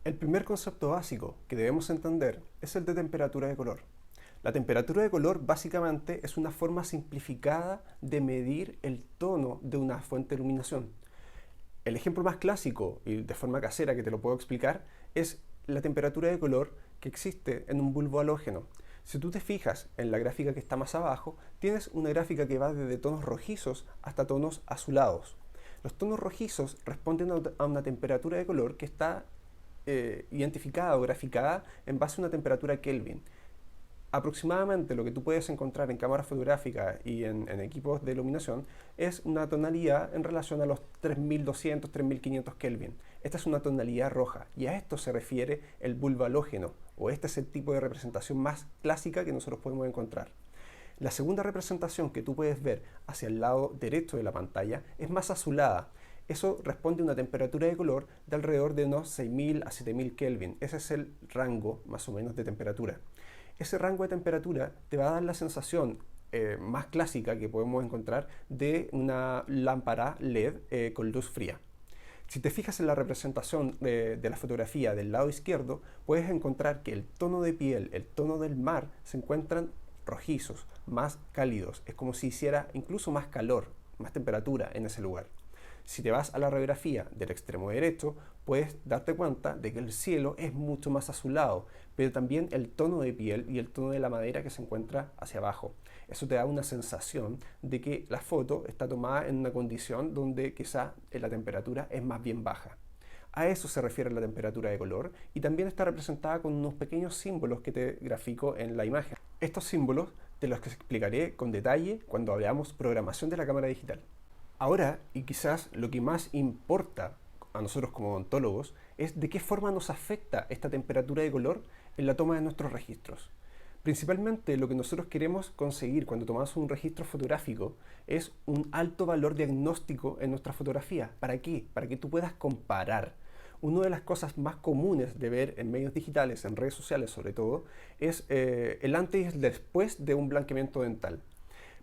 El primer concepto básico que debemos entender es el de temperatura de color. La temperatura de color básicamente es una forma simplificada de medir el tono de una fuente de iluminación. El ejemplo más clásico y de forma casera que te lo puedo explicar es la temperatura de color que existe en un bulbo halógeno. Si tú te fijas en la gráfica que está más abajo, tienes una gráfica que va desde tonos rojizos hasta tonos azulados. Los tonos rojizos responden a una temperatura de color que está identificada o graficada en base a una temperatura Kelvin. Aproximadamente lo que tú puedes encontrar en cámaras fotográficas y en equipos de iluminación es una tonalidad en relación a los 3200, 3500 Kelvin. Esta es una tonalidad roja y a esto se refiere el bulbo halógeno, o este es el tipo de representación más clásica que nosotros podemos encontrar. La segunda representación que tú puedes ver hacia el lado derecho de la pantalla es más azulada. Eso responde a una temperatura de color de alrededor de unos 6000 a 7000 Kelvin. Ese es el rango más o menos de temperatura. Ese rango de temperatura te va a dar la sensación más clásica que podemos encontrar de una lámpara LED con luz fría. Si te fijas en la representación de la fotografía del lado izquierdo, puedes encontrar que el tono de piel, el tono del mar, se encuentran rojizos, más cálidos. Es como si hiciera incluso más calor, más temperatura en ese lugar. Si te vas a la radiografía del extremo derecho, puedes darte cuenta de que el cielo es mucho más azulado, pero también el tono de piel y el tono de la madera que se encuentra hacia abajo. Eso te da una sensación de que la foto está tomada en una condición donde quizá la temperatura es más bien baja. A eso se refiere la temperatura de color y también está representada con unos pequeños símbolos que te grafico en la imagen. Estos símbolos te los explicaré con detalle cuando veamos programación de la cámara digital. Ahora, y quizás lo que más importa a nosotros como odontólogos, es de qué forma nos afecta esta temperatura de color en la toma de nuestros registros. Principalmente lo que nosotros queremos conseguir cuando tomamos un registro fotográfico es un alto valor diagnóstico en nuestra fotografía. ¿Para qué? Para que tú puedas comparar. Una de las cosas más comunes de ver en medios digitales, en redes sociales sobre todo, es el antes y el después de un blanqueamiento dental.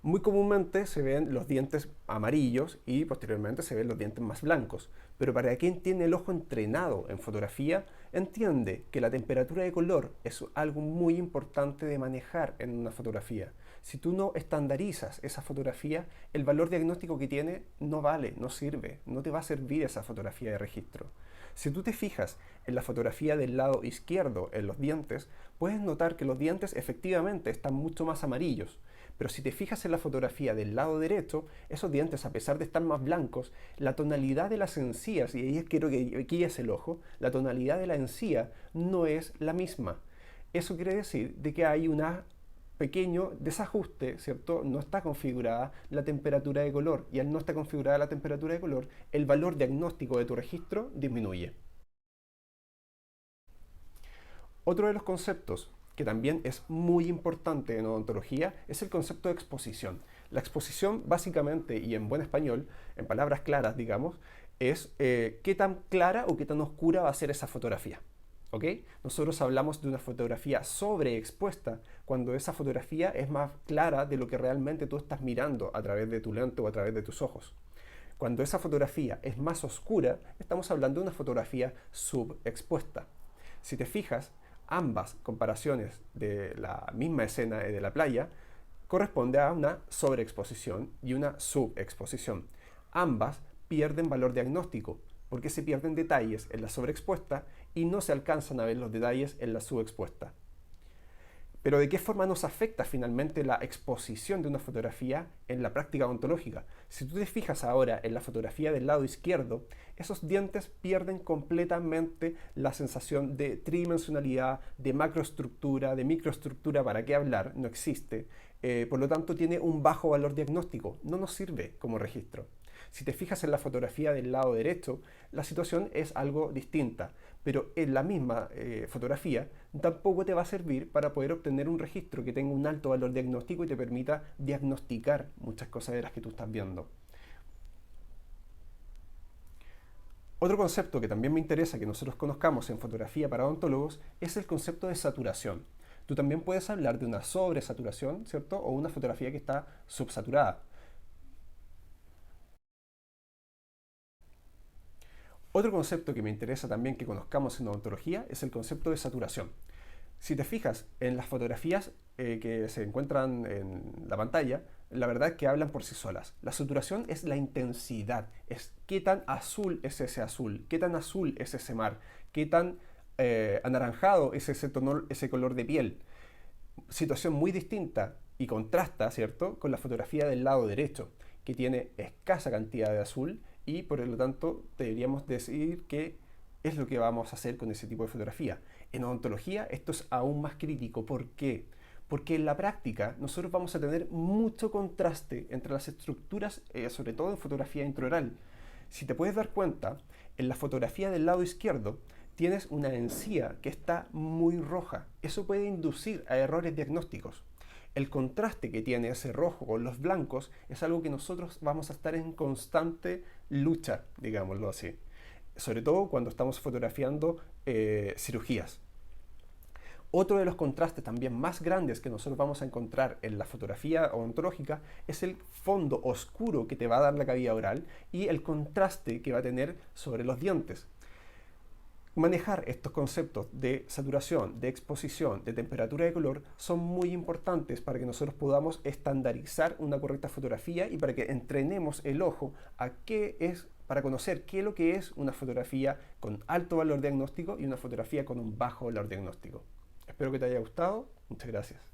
Muy comúnmente se ven los dientes amarillos y posteriormente se ven los dientes más blancos. Pero para quien tiene el ojo entrenado en fotografía, entiende que la temperatura de color es algo muy importante de manejar en una fotografía. Si tú no estandarizas esa fotografía, el valor diagnóstico que tiene no vale, no sirve, no te va a servir esa fotografía de registro. Si tú te fijas en la fotografía del lado izquierdo, en los dientes, puedes notar que los dientes efectivamente están mucho más amarillos. Pero si te fijas en la fotografía del lado derecho, esos dientes, a pesar de estar más blancos, la tonalidad de las encías, y ahí quiero que guíes el ojo, la tonalidad de la encía no es la misma. Eso quiere decir de que hay un pequeño desajuste, ¿cierto? No está configurada la temperatura de color, y al no estar configurada la temperatura de color, el valor diagnóstico de tu registro disminuye. Otro de los conceptos que también es muy importante en odontología es el concepto de exposición. La exposición básicamente, y en buen español, en palabras claras digamos, es qué tan clara o qué tan oscura va a ser esa fotografía. ¿Ok? Nosotros hablamos de una fotografía sobreexpuesta cuando esa fotografía es más clara de lo que realmente tú estás mirando a través de tu lente o a través de tus ojos. Cuando esa fotografía es más oscura, estamos hablando de una fotografía subexpuesta. Si te fijas, ambas comparaciones de la misma escena de la playa corresponde a una sobreexposición y una subexposición. Ambas pierden valor diagnóstico porque se pierden detalles en la sobreexpuesta y no se alcanzan a ver los detalles en la subexpuesta. Pero ¿de qué forma nos afecta finalmente la exposición de una fotografía en la práctica odontológica? Si tú te fijas ahora en la fotografía del lado izquierdo, esos dientes pierden completamente la sensación de tridimensionalidad, de macroestructura, de microestructura, para qué hablar, no existe. Por lo tanto, tiene un bajo valor diagnóstico, no nos sirve como registro. Si te fijas en la fotografía del lado derecho, la situación es algo distinta, pero en la misma fotografía tampoco te va a servir para poder obtener un registro que tenga un alto valor diagnóstico y te permita diagnosticar muchas cosas de las que tú estás viendo. Otro concepto que también me interesa que nosotros conozcamos en fotografía para odontólogos es el concepto de saturación. Tú también puedes hablar de una sobresaturación, ¿cierto? O una fotografía que está subsaturada. Otro concepto que me interesa también que conozcamos en odontología es el concepto de saturación. Si te fijas en las fotografías que se encuentran en la pantalla, la verdad es que hablan por sí solas. La saturación es la intensidad, es qué tan azul es ese azul, qué tan azul es ese mar, qué tan anaranjado es ese tono, ese color de piel. Situación muy distinta y contrasta, ¿cierto?, con la fotografía del lado derecho, que tiene escasa cantidad de azul y por lo tanto deberíamos decidir qué es lo que vamos a hacer con ese tipo de fotografía. En odontología esto es aún más crítico. ¿Por qué? Porque en la práctica nosotros vamos a tener mucho contraste entre las estructuras, sobre todo en fotografía intraoral. Si te puedes dar cuenta, en la fotografía del lado izquierdo tienes una encía que está muy roja. Eso puede inducir a errores diagnósticos. El contraste que tiene ese rojo con los blancos es algo que nosotros vamos a estar en constante lucha, digámoslo así. Sobre todo cuando estamos fotografiando cirugías. Otro de los contrastes también más grandes que nosotros vamos a encontrar en la fotografía odontológica es el fondo oscuro que te va a dar la cavidad oral y el contraste que va a tener sobre los dientes. Manejar estos conceptos de saturación, de exposición, de temperatura de color son muy importantes para que nosotros podamos estandarizar una correcta fotografía y para que entrenemos el ojo a qué es, para conocer qué es lo que es una fotografía con alto valor diagnóstico y una fotografía con un bajo valor diagnóstico. Espero que te haya gustado. Muchas gracias.